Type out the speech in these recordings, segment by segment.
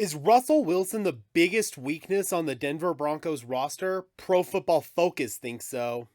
Is Russell Wilson the biggest weakness on the Denver Broncos roster? Pro Football Focus thinks so.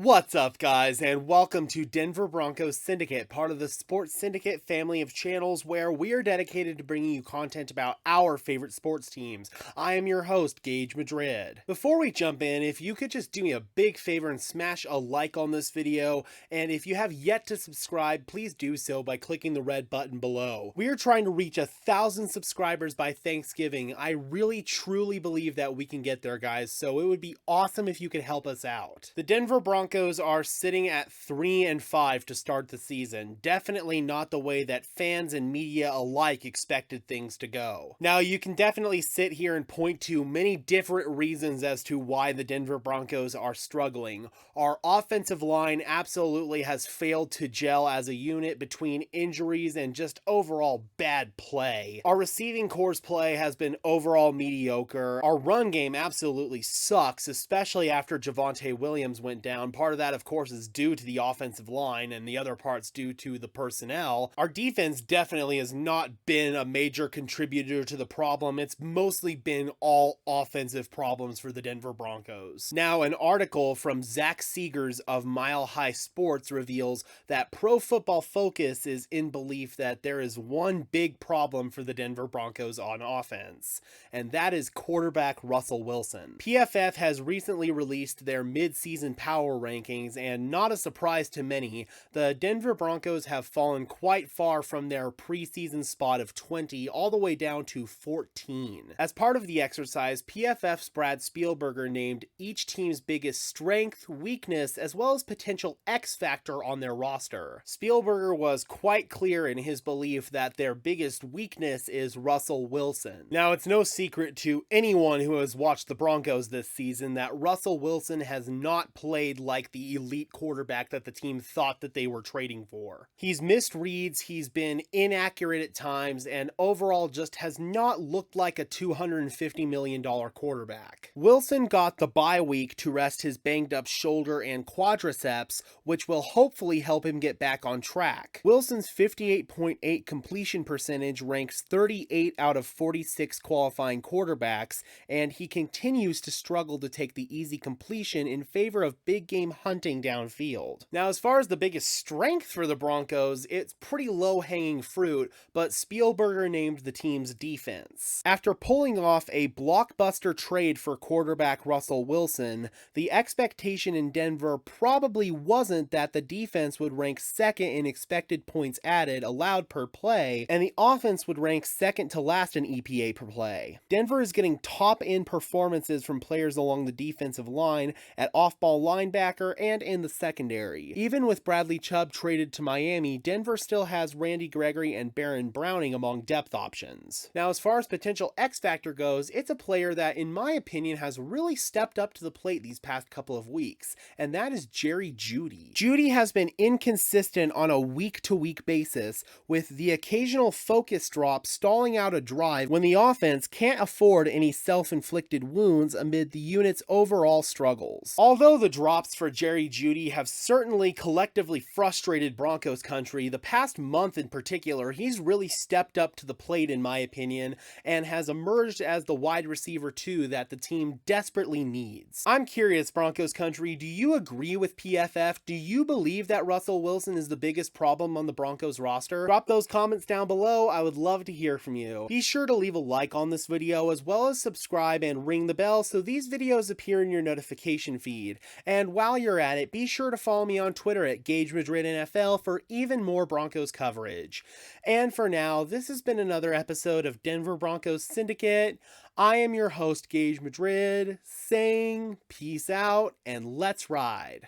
What's up, guys, and welcome to Denver Broncos Syndicate, part of the Sports Syndicate family of channels where we are dedicated to bringing you content about our favorite sports teams. I am your host, Gage Madrid. Before we jump in, if you could just do me a big favor and smash a like on this video, and if you have yet to subscribe, please do so by clicking the red button below. We are trying to reach 1,000 subscribers by Thanksgiving. I really truly believe that we can get there, guys, so it would be awesome if you could help us out. The Denver Broncos are sitting at 3-5 to start the season. Definitely not the way that fans and media alike expected things to go. Now, you can definitely sit here and point to many different reasons as to why the Denver Broncos are struggling. Our offensive line absolutely has failed to gel as a unit between injuries and just overall bad play. Our receiving core's play has been overall mediocre. Our run game absolutely sucks, especially after Javonte Williams went down. Part of that, of course, is due to the offensive line, and the other part's due to the personnel. Our defense definitely has not been a major contributor to the problem. It's mostly been all offensive problems for the Denver Broncos. Now, an article from Zach Seegers of Mile High Sports reveals that Pro Football Focus is in belief that there is one big problem for the Denver Broncos on offense, and that is quarterback Russell Wilson. PFF has recently released their mid-season power rankings, and not a surprise to many, the Denver Broncos have fallen quite far from their preseason spot of 20 all the way down to 14. As part of the exercise, PFF's Brad Spielberger named each team's biggest strength, weakness, as well as potential X factor on their roster. Spielberger was quite clear in his belief that their biggest weakness is Russell Wilson. Now, it's no secret to anyone who has watched the Broncos this season that Russell Wilson has not played like the elite quarterback that the team thought that they were trading for. He's missed reads, he's been inaccurate at times, and overall just has not looked like a $250 million quarterback. Wilson got the bye week to rest his banged up shoulder and quadriceps, which will hopefully help him get back on track. Wilson's 58.8 completion percentage ranks 38 out of 46 qualifying quarterbacks, and he continues to struggle to take the easy completion in favor of big game hunting downfield. Now, as far as the biggest strength for the Broncos, it's pretty low-hanging fruit, but Spielberger named the team's defense. After pulling off a blockbuster trade for quarterback Russell Wilson, the expectation in Denver probably wasn't that the defense would rank second in expected points added allowed per play, and the offense would rank second to last in EPA per play. Denver is getting top-end performances from players along the defensive line, at off-ball linebacker, and in the secondary. Even with Bradley Chubb traded to Miami, Denver still has Randy Gregory and Baron Browning among depth options. Now, as far as potential X factor goes, it's a player that, in my opinion, has really stepped up to the plate these past couple of weeks, and that is Jerry Jeudy. Jeudy has been inconsistent on a week-to-week basis, with the occasional focus drop stalling out a drive when the offense can't afford any self-inflicted wounds amid the unit's overall struggles. Although the drops for Jerry Jeudy have certainly collectively frustrated Broncos country, the past month in particular, he's really stepped up to the plate in my opinion, and has emerged as the wide receiver 2 that the team desperately needs. I'm curious, Broncos country, do you agree with PFF? Do you believe that Russell Wilson is the biggest problem on the Broncos roster? Drop those comments down below, I would love to hear from you. Be sure to leave a like on this video, as well as subscribe and ring the bell so these videos appear in your notification feed. And while you're at it, be sure to follow me on Twitter at Gage Madrid NFL for even more Broncos coverage. And for now, this has been another episode of Denver Broncos Syndicate. I am your host, Gage Madrid, saying peace out and let's ride.